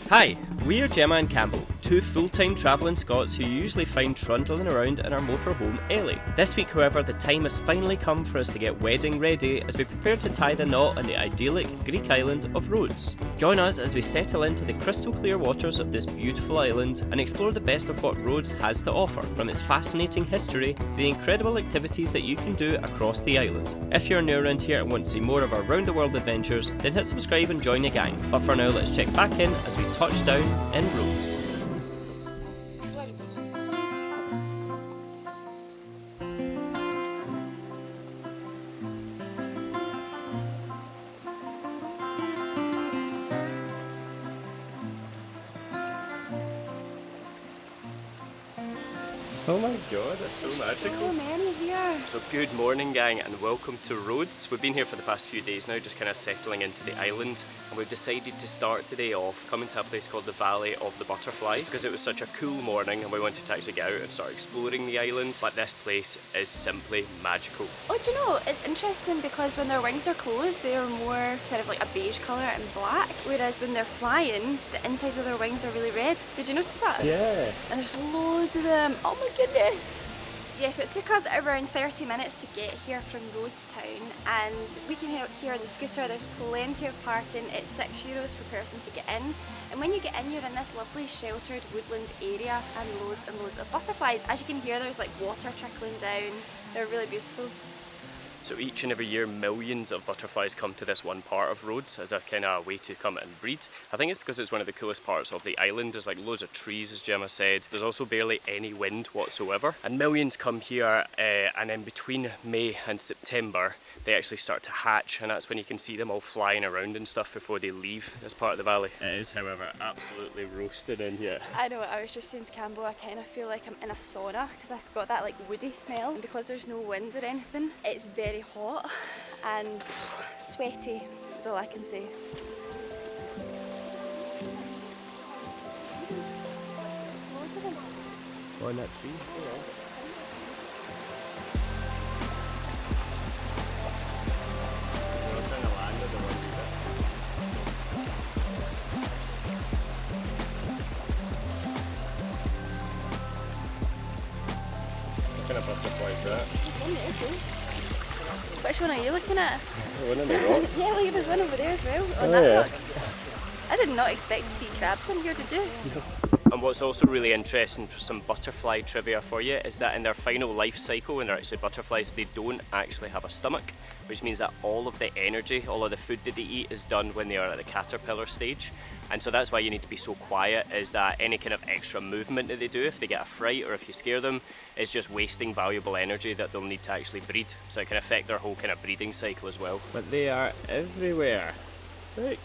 Hi, we are Gemma and Campbell, two full-time travelling Scots who you usually find trundling around in our motorhome Ellie. This week, however, the time has finally come for us to get wedding ready as we prepare to tie the knot on the idyllic Greek island of Rhodes. Join us as we settle into the crystal clear waters of this beautiful island and explore the best of what Rhodes has to offer, from its fascinating history to the incredible activities that you can do across the island. If you're new around here and want to see more of our round-the-world adventures, then hit subscribe and join the gang. But for now, let's check back in as we touch down in Rhodes. Oh my god, that's so magical. So many here. So good morning gang and welcome to Rhodes. We've been here for the past few days now, just kind of settling into the island, and we've decided to start today off coming to a place called the Valley of the Butterfly because it was such a cool morning and we wanted to actually get out and start exploring the island. But this place is simply magical. Oh, do you know, it's interesting because when their wings are closed, they are more kind of like a beige colour and black, whereas when they're flying, the insides of their wings are really red. Did you notice that? Yeah. And there's loads of them. Oh my goodness. Yeah, so it took us around 30 minutes to get here from Rhodes Town, and we can here on the scooter. There's plenty of parking. It's €6 per person to get in, and when you get in, you're in this lovely sheltered woodland area and loads of butterflies. As you can hear, there's like water trickling down. They're really beautiful. So each and every year millions of butterflies come to this one part of Rhodes as a kind of way to come and breed. I think it's because it's one of the coolest parts of the island. There's like loads of trees, as Gemma said. There's also barely any wind whatsoever. And millions come here and in between May and September they actually start to hatch, and that's when you can see them all flying around and stuff before they leave this part of the valley. It is, however, absolutely roasted in here. I know, I was just saying to Campbell, I kind of feel like I'm in a sauna because I've got that like woody smell, and because there's no wind or anything, it's very hot and sweaty, is all I can say. Loads of them. On that tree? Yeah. What kind of butterfly is that? Which one are you looking at? The one in the rock. Yeah, look, there's one over there as well, on Oh, that yeah. rock. I did not expect to see crabs in here, did you? And what's also really interesting for some butterfly trivia for you is that in their final life cycle, when they're actually butterflies, they don't actually have a stomach, which means that all of the energy, all of the food that they eat is done when they are at the caterpillar stage. And so that's why you need to be so quiet, is that any kind of extra movement that they do, if they get a fright or if you scare them, is just wasting valuable energy that they'll need to actually breed. So it can affect their whole kind of breeding cycle as well. But they are everywhere. Look.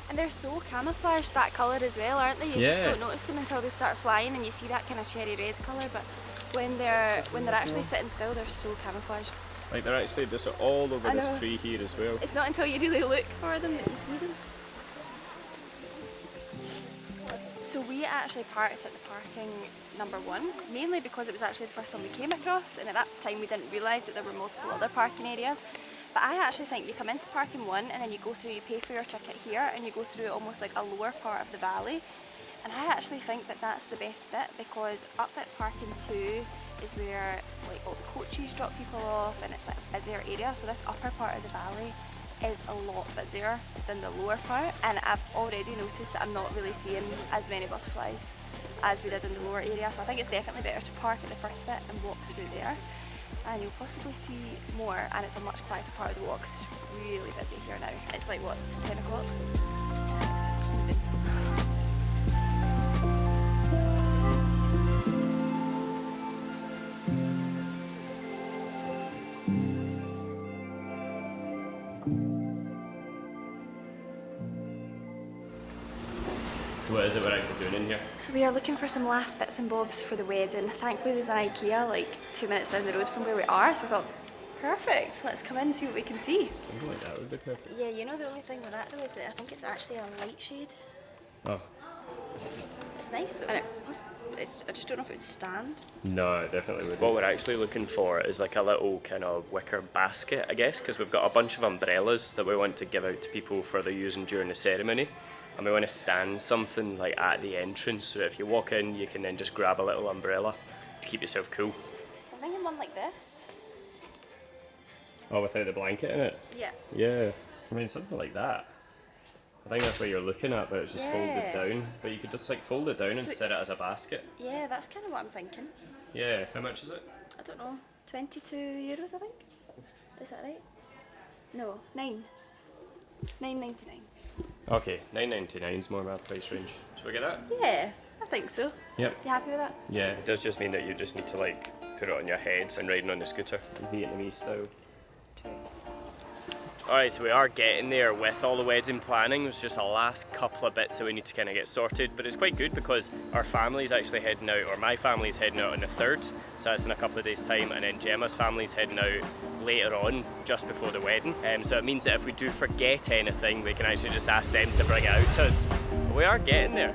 And they're so camouflaged, that colour as well, aren't they? You just Yeah. don't notice them until they start flying and you see that kind of cherry red colour, but when they're actually sitting still, they're so camouflaged. Like they're actually just all over I this know. tree here as well. It's not until you really look for them that you see them. So we actually parked at the parking number 1, mainly because it was actually the first one we came across, and at that time we didn't realise that there were multiple other parking areas. But I actually think you come into parking 1 and then you go through, you pay for your ticket here, and you go through almost like a lower part of the valley. And I actually think that that's the best bit, because up at parking 2 is where like all the coaches drop people off, and it's like a busier area. So this upper part of the valley is a lot busier than the lower part, and I've already noticed that I'm not really seeing as many butterflies as we did in the lower area. So I think it's definitely better to park at the first bit and walk through there, and you'll possibly see more, and it's a much quieter part of the walk because it's really busy here now. It's like what, 10 o'clock? It's heaving. So what is it we're actually doing in here? So we are looking for some last bits and bobs for the wedding. Thankfully there's an IKEA like 2 minutes down the road from where we are, so we thought, perfect, let's come in and see what we can see. Something like that would be perfect. Yeah, you know the only thing with that though is that I think it's actually a light shade. Oh. It's nice though. And I just don't know if it would stand. No, it definitely would. What we're actually looking for is like a little kind of wicker basket, I guess, because we've got a bunch of umbrellas that we want to give out to people for their using during the ceremony. and we want to stand something like at the entrance, so if you walk in you can then just grab a little umbrella to keep yourself cool. So I'm thinking one like this. Oh, without the blanket in it? Yeah. Yeah, I mean something like that. I think that's what you're looking at, but it's just folded down. But you could just like fold it down and set it as a basket. Yeah, that's kind of what I'm thinking. Yeah, how much is it? I don't know, 22 euros I think? Is that right? No, 9.99. Okay, $9.99 is more my price range. Should we get that? Yeah, I think so. Yep. You happy with that? Yeah, it does just mean that you just need to like put it on your head and riding on the scooter, Vietnamese style. True. Alright, so we are getting there with all the wedding planning. It's just a last couple of bits that we need to kind of get sorted, but it's quite good because our family's actually heading out, or my family's heading out on the 3rd, so that's in a couple of days' time, and then Gemma's family's heading out later on, just before the wedding. So it means that if we do forget anything, we can actually just ask them to bring it out to us. But we are getting there.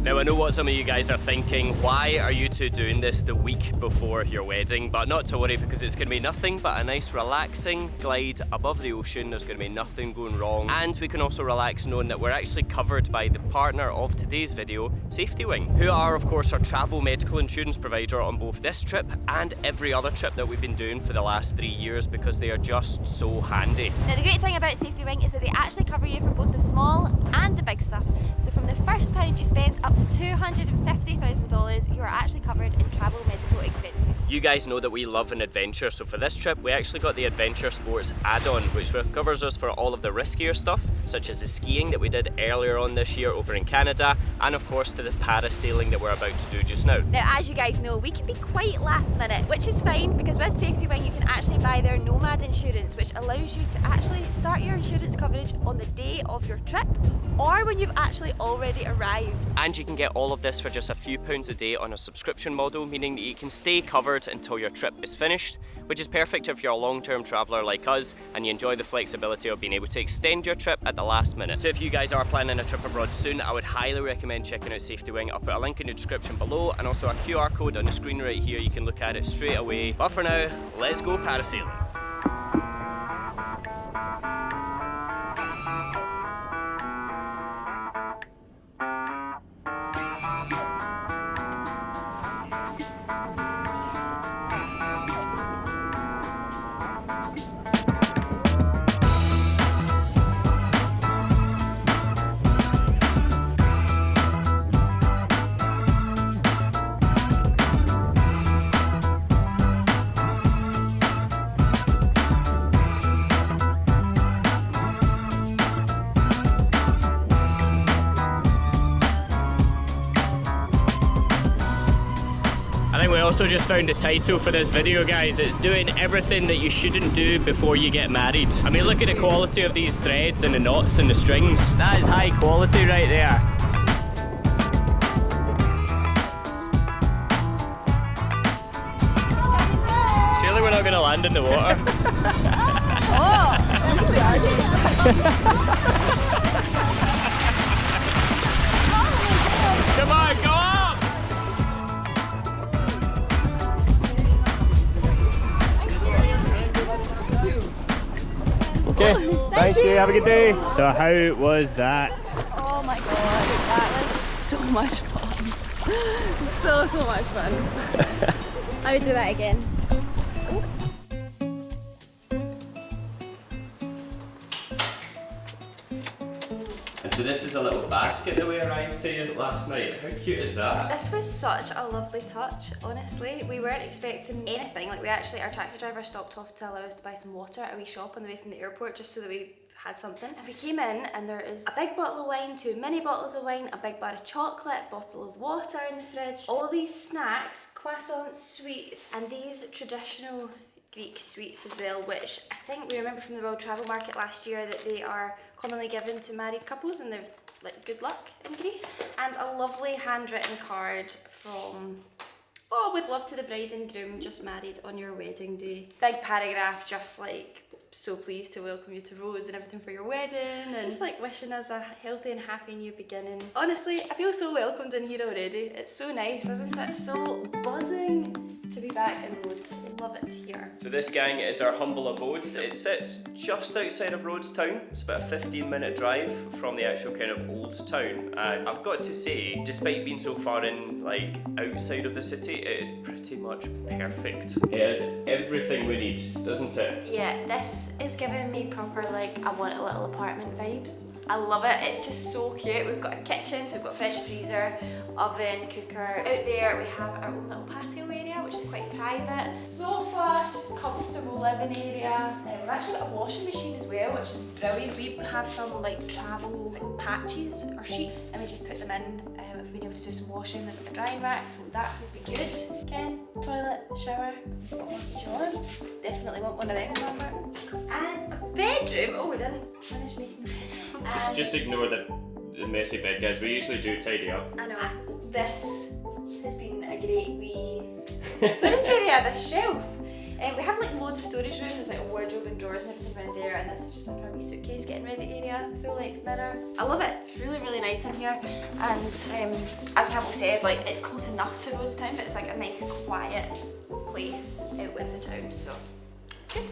Now I know what some of you guys are thinking, why are you two doing this the week before your wedding? But not to worry, because it's going to be nothing but a nice relaxing glide above the ocean. There's going to be nothing going wrong, and we can also relax knowing that we're actually covered by the partner of today's video, Safety Wing, who are of course our travel medical insurance provider on both this trip and every other trip that we've been doing for the last 3 years, because they are just so handy. Now the great thing about Safety Wing is that they actually cover you for both the small and the big stuff. So from the first pound you spend up to $250,000, you are actually covered in travel medical expenses. You guys know that we love an adventure, so for this trip we actually got the Adventure Sports add-on, which covers us for all of the riskier stuff, such as the skiing that we did earlier on this year over in Canada, and of course to the parasailing that we're about to do just now. Now as you guys know, we can be quite last minute, which is fine, because with Safety Wing you can actually buy their Nomad insurance, which allows you to actually start your insurance coverage on the day of your trip, or when you've actually already arrived. And you can get all of this for just a few pounds a day on a subscription model, meaning that you can stay covered until your trip is finished, which is perfect if you're a long-term traveller like us and you enjoy the flexibility of being able to extend your trip at the last minute. So if you guys are planning a trip abroad soon, I would highly recommend checking out Safety Wing. I'll put a link in the description below, and also a QR code on the screen right here. You can look at it straight away. But for now, let's go parasailing. We also just found the title for this video, guys. It's doing everything that you shouldn't do before you get married. I mean, look at the quality of these threads and the knots and the strings. That is high quality right there. Surely we're not going to land in the water. Come on, go on! Okay, thank you, have a good day. So how was that? Oh my god, that was so much fun. So much fun. I would do that again. And so this is a little basket that we arrived to last night. How cute is that? This was such a lovely touch, honestly. We weren't expecting anything. Like, our taxi driver stopped off to allow us to buy some water at a wee shop on the way from the airport, just so that we had something. And we came in and there is a big bottle of wine, 2 mini bottles of wine, a big bar of chocolate, bottle of water in the fridge, all these snacks, croissants, sweets, and these traditional Greek sweets as well, which I think we remember from the World Travel Market last year that they are commonly given to married couples, and they're like good luck in Greece. And a lovely handwritten card from Oh, with love to the bride and groom just married on your wedding day. Big paragraph, just like, so pleased to welcome you to Rhodes and everything for your wedding, and just like wishing us a healthy and happy new beginning. Honestly, I feel so welcomed in here already. It's so nice, isn't it? So buzzing to be back in Rhodes. Love it here. So this, gang, is our humble abodes. It sits just outside of Rhodes Town. It's about a 15-minute drive from the actual kind of old town. And I've got to say, despite being so far in, like, outside of the city, it is pretty much perfect. It has everything we need, doesn't it? Yeah, this is giving me proper, like, I want a little apartment vibes. I love it. It's just so cute. We've got a kitchen, so we've got fresh freezer, oven, cooker. Out there we have our own little patio area, which is quite private. Sofa, just comfortable living area. We've actually got a washing machine as well, which is brilliant. We have some like travel like patches or sheets, and we just put them in. If we've been able to do some washing, there's like a drying rack, so that would be good. Again, toilet, shower, what more do you want? Definitely want one of them, remember? And a bedroom. Oh, we didn't finish making the bed. Just ignore the messy bed, guys. We usually do tidy up. I know. This has been a great wee storage area, this shelf. We have like loads of storage rooms, there's like a wardrobe and drawers and everything around there, and this is just like our wee suitcase getting ready area, full length mirror. I love it. It's really, really nice in here. And as Campbell said, like it's close enough to Rhodes Town, but it's like a nice quiet place out with the town, so it's good.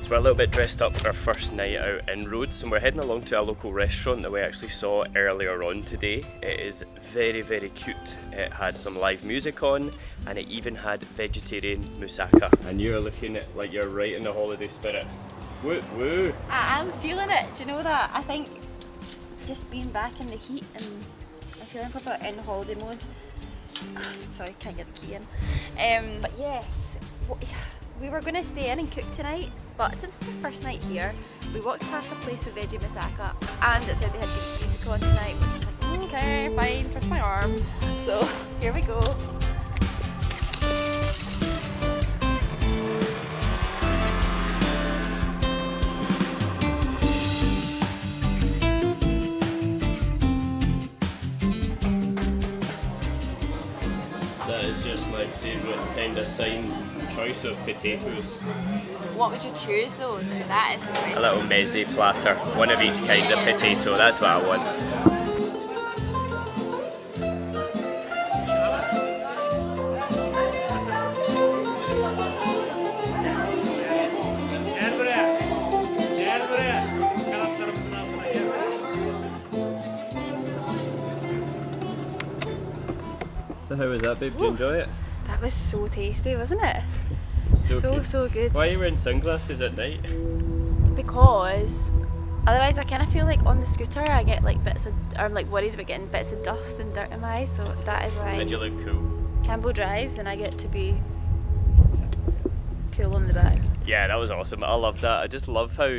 So we're a little bit dressed up for our first night out in Rhodes, and we're heading along to a local restaurant that we actually saw earlier on today. It is very, very cute. It had some live music on, and it even had vegetarian moussaka. And you're looking at like you're right in the holiday spirit. Woo woo! I am feeling it. Do you know that? I think just being back in the heat, and I'm feeling proper in holiday mode. Sorry, can't get the key in. But yes. We were going to stay in and cook tonight, but since it's our first night here, we walked past a place with veggie moussaka, and it said they had good music on tonight, which is like, okay, fine, twist my arm. So here we go. That is just my favourite kind of sign choice of potatoes. What would you choose though? That is the question. A little mezze platter, one of each kind of potato, that's what I want. So how was that, babe? Did you enjoy it? That was so tasty, wasn't it? So good. Why are you wearing sunglasses at night? Because otherwise I kind of feel like on the scooter I get like bits of, I'm like worried about getting bits of dust and dirt in my eyes, so that is why. And you look cool. Campbell drives and I get to be cool on the back. Yeah, that was awesome. I love that. I just love how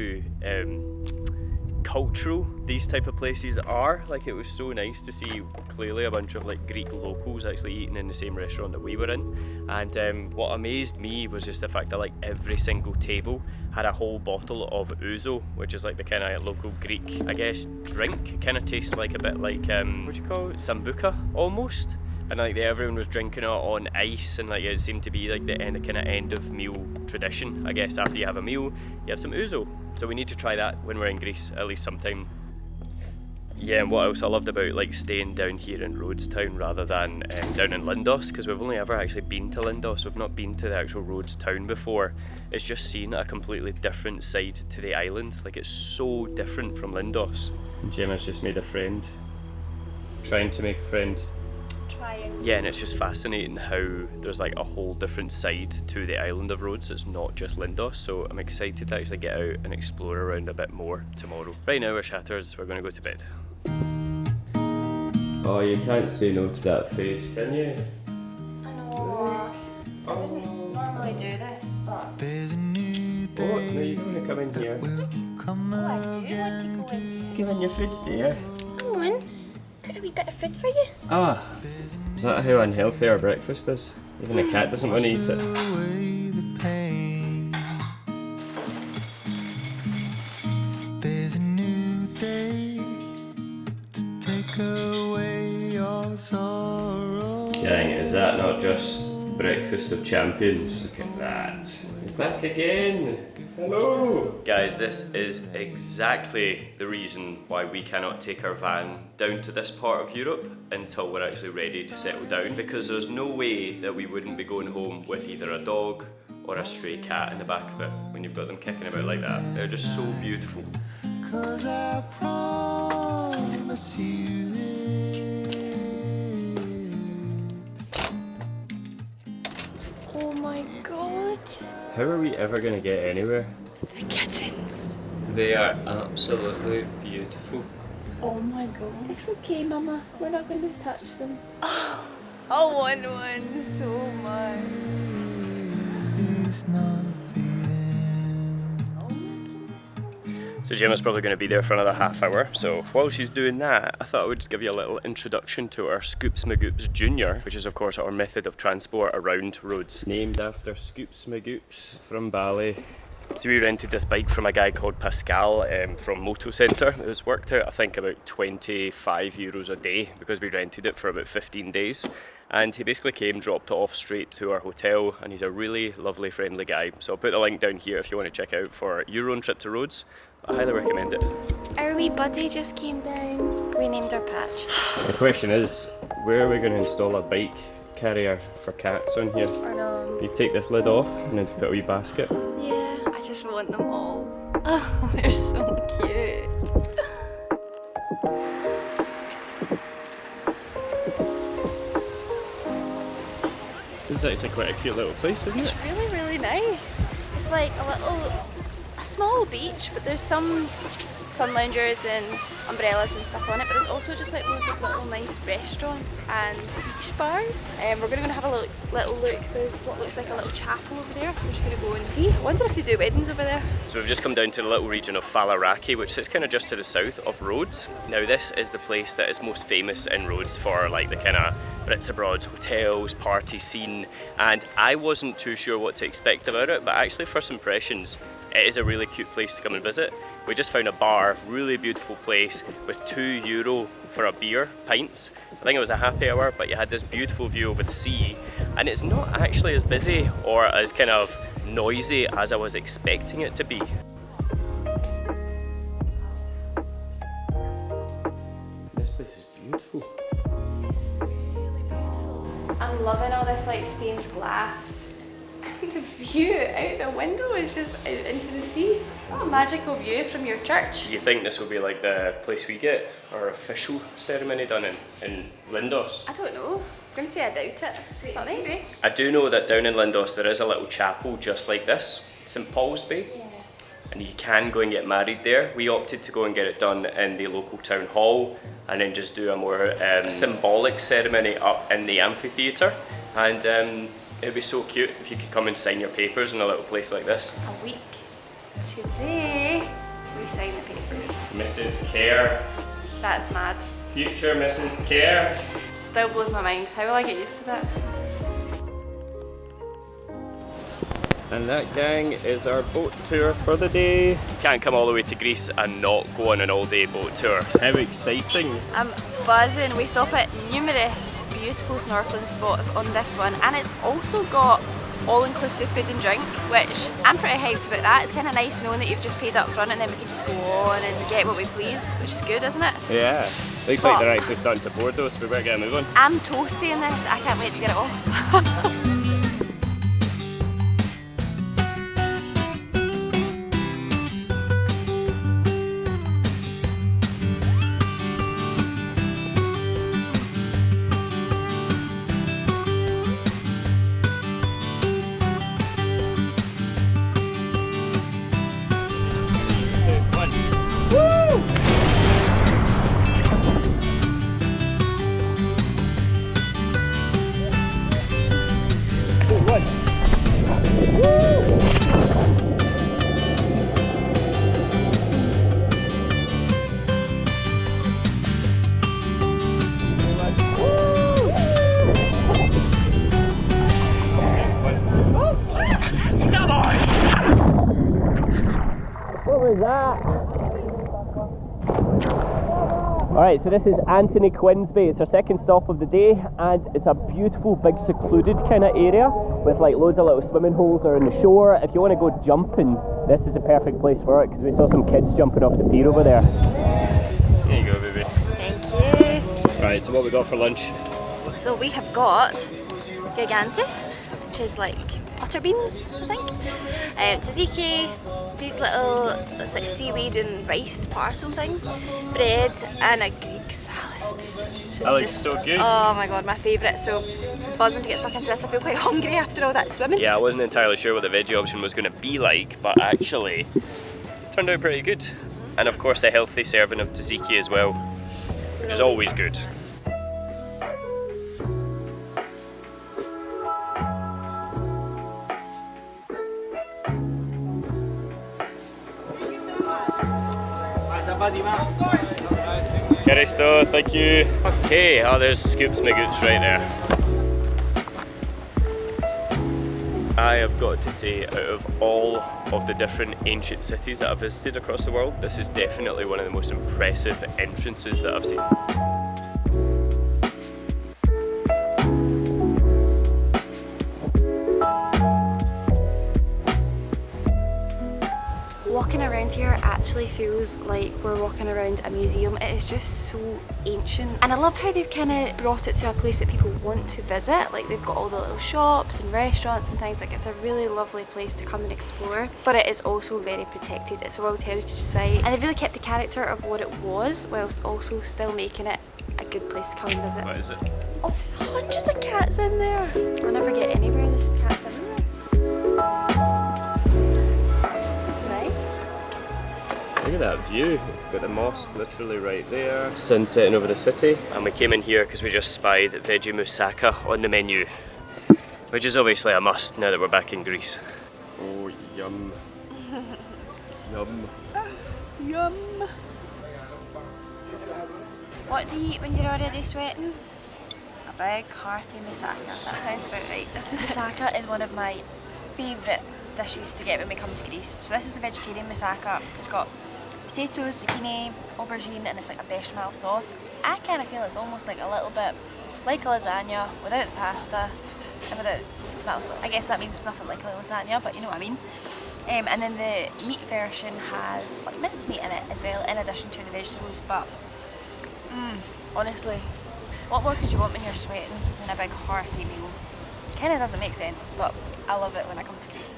cultural these type of places are. Like, it was so nice to see clearly a bunch of like Greek locals actually eating in the same restaurant that we were in. And what amazed me was just the fact that like every single table had a whole bottle of ouzo, which is like the kind of local Greek, I guess, drink. Kind of tastes like a bit like what do you call it, sambuca almost. And like everyone was drinking it on ice, and like it seemed to be like the kind of end of meal tradition. I guess after you have a meal, you have some ouzo. So we need to try that when we're in Greece at least sometime. Yeah, and what else I loved about like staying down here in Rhodes Town rather than down in Lindos, because we've only ever actually been to Lindos, we've not been to the actual Rhodes Town before. It's just seeing a completely different side to the island. Like, it's so different from Lindos. Gemma's just made a friend. Trying to make a friend. Yeah, and it's just fascinating how there's like a whole different side to the island of Rhodes. It's not just Lindos, so I'm excited to actually get out and explore around a bit more tomorrow. Right now we're shatters, we're going to go to bed. Oh, you can't say no to that face, can you? I know. I wouldn't normally do this, but... Oh, no, you don't want to come in here. Oh, I do want to go in. Come in, your food's there. Come on. Put a wee bit of food for you. Ah, is that how unhealthy our breakfast is? Even a cat doesn't want to eat it. There's a new day to take away your Gang, is that not just breakfast of champions? Look at that. We're back again. Hello. Guys, this is exactly the reason why we cannot take our van down to this part of Europe until we're actually ready to settle down, because there's no way that we wouldn't be going home with either a dog or a stray cat in the back of it when you've got them kicking about like that. They're just so beautiful. 'Cause I promise you this. Oh my god. How are we ever going to get anywhere? The kittens. They are absolutely beautiful. Oh my god. It's okay, Mama. We're not going to touch them. I want one so much. So Gemma's probably going to be there for another half hour, so while she's doing that, I thought I would just give you a little introduction to our Scoops Magoops Jr., which is of course our method of transport around Rhodes. Named after Scoops Magoops from Bali. So we rented this bike from a guy called Pascal from Moto Centre. It was worked out I think about €25 a day because we rented it for about 15 days. And he basically came, dropped it off straight to our hotel, and he's a really lovely, friendly guy. So I'll put the link down here if you want to check out for your own trip to Rhodes. I highly recommend it. Our wee buddy just came down. We named our patch. The question is, where are we going to install a bike carrier for cats on here? Or no. You take this lid off and then put a wee basket. Yeah, I just want them all. Oh, they're so cute. This is actually quite a cute little place, isn't it? It's really, really nice. It's like a small beach, but there's some sun loungers and umbrellas and stuff on it, but there's also just like loads of little nice restaurants and beach bars. We're going to go and have a little look. There's what looks like a little chapel over there, so we're just going to go and see. I wonder if they do weddings over there. So we've just come down to the little region of Falaraki, which sits kind of just to the south of Rhodes. Now this is the place that is most famous in Rhodes for like the kind of Brits abroad hotels, party scene, and I wasn't too sure what to expect about it, but actually first impressions, it is a really cute place to come and visit. We just found a bar, really beautiful place with €2 for a beer, pints. I think it was a happy hour, but you had this beautiful view over the sea, and it's not actually as busy or as kind of noisy as I was expecting it to be. This place is beautiful. It's really beautiful. I'm loving all this like stained glass. The view out the window is just out into the sea. What a magical view from your church. Do you think this will be like the place we get our official ceremony done in Lindos? I don't know. I'm going to say I doubt it, but maybe. I do know that down in Lindos there is a little chapel just like this, St Paul's Bay. Yeah. And you can go and get married there. We opted to go and get it done in the local town hall and then just do a more symbolic ceremony up in the amphitheatre. And it'd be so cute if you could come and sign your papers in a little place like this. A week today, we sign the papers. Mrs. Kerr. That's mad. Future Mrs. Kerr. Still blows my mind. How will I get used to that? And that, gang, is our boat tour for the day. You can't come all the way to Greece and not go on an all-day boat tour. How exciting! I'm buzzing. We stop at numerous beautiful snorkeling spots on this one, and it's also got all-inclusive food and drink, which I'm pretty hyped about that. It's kind of nice knowing that you've just paid up front and then we can just go on and get what we please, which is good, isn't it? Yeah. Looks like they're actually starting to board though, so we better get a move on. I'm toasty in this. I can't wait to get it off. Alright, so this is Anthony Quinn's Bay. It's our second stop of the day, and it's a beautiful, big, secluded kind of area with like loads of little swimming holes around the shore. If you want to go jumping, this is a perfect place for it because we saw some kids jumping off the pier over there. There you go, baby. Thank you. Right, so what we got for lunch? So we have got gigantes, which is like butter beans, I think. Tzatziki, these little, it's like seaweed and rice parcel things, bread, and a Greek salad. That looks so good. Oh my god, my favourite. So buzzing to get stuck into this. I feel quite hungry after all that swimming. Yeah, I wasn't entirely sure what the veggie option was going to be like, but actually it's turned out pretty good. And of course a healthy serving of tzatziki as well, which is always good. Caristo, thank you. Okay, oh there's Scoops Magoots right there. I have got to say, out of all of the different ancient cities that I've visited across the world, this is definitely one of the most impressive entrances that I've seen. Walking around here actually feels like we're walking around a museum. It is just so ancient, and I love how they've kind of brought it to a place that people want to visit. Like they've got all the little shops and restaurants and things. Like it's a really lovely place to come and explore, but it is also very protected. It's a World Heritage Site, and they've really kept the character of what it was whilst also still making it a good place to come and visit. What is it? Oh, there's hundreds of cats in there. I'll never get anywhere, there's cats everywhere. Look at that view. Got the mosque literally right there. Sun setting over the city. And we came in here because we just spied veggie moussaka on the menu, which is obviously a must now that we're back in Greece. Oh, yum. Yum. Yum. What do you eat when you're already sweating? A big hearty moussaka. That sounds about right. This moussaka is one of my favourite dishes to get when we come to Greece. So this is a vegetarian moussaka. It's got potatoes, zucchini, aubergine, and it's like a bechamel sauce. I kind of feel it's almost like a little bit like a lasagna without the pasta and without the tomato sauce. I guess that means it's nothing like a lasagna, but you know what I mean. And then the meat version has like mincemeat in it as well, in addition to the vegetables. But honestly, what more could you want when you're sweating than a big hearty meal? Kind of doesn't make sense, but I love it when I come to Greece.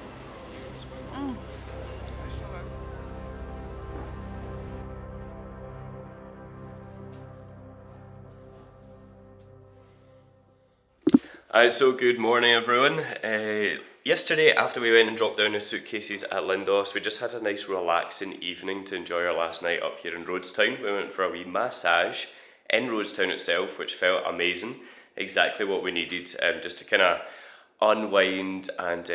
So good morning everyone. Yesterday after we went and dropped down the suitcases at Lindos, we just had a nice relaxing evening to enjoy our last night up here in Rhodes Town. We went for a wee massage in Rhodes Town itself, which felt amazing. Exactly what we needed, just to kind of unwind and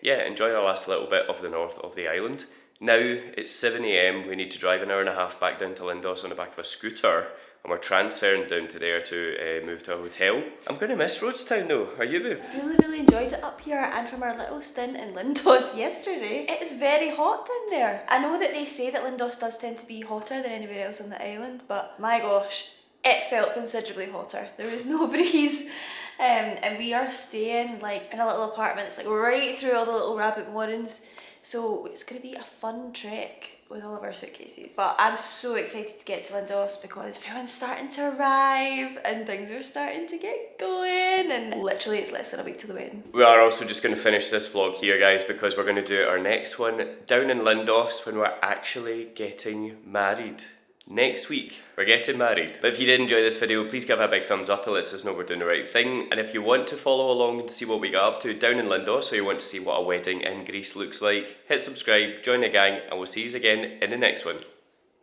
yeah, enjoy our last little bit of the north of the island. Now it's 7 AM, we need to drive an hour and a half back down to Lindos on the back of a scooter, and we're transferring down to there to move to a hotel. I'm going to miss Rhodes Town though, are you boo? Really enjoyed it up here, and from our little stint in Lindos yesterday, it is very hot down there. I know that they say that Lindos does tend to be hotter than anywhere else on the island, but my gosh, it felt considerably hotter. There was no breeze. And we are staying like in a little apartment that's like right through all the little rabbit warrens, so it's going to be a fun trek with all of our suitcases. But I'm so excited to get to Lindos because everyone's starting to arrive and things are starting to get going, and literally it's less than a week to the wedding. We are also just going to finish this vlog here guys, because we're going to do our next one down in Lindos when we're actually getting married. Next week, we're getting married. But if you did enjoy this video, please give it a big thumbs up. It lets us know we're doing the right thing. And if you want to follow along and see what we got up to down in Lindos, or you want to see what a wedding in Greece looks like, hit subscribe, join the gang, and we'll see you again in the next one.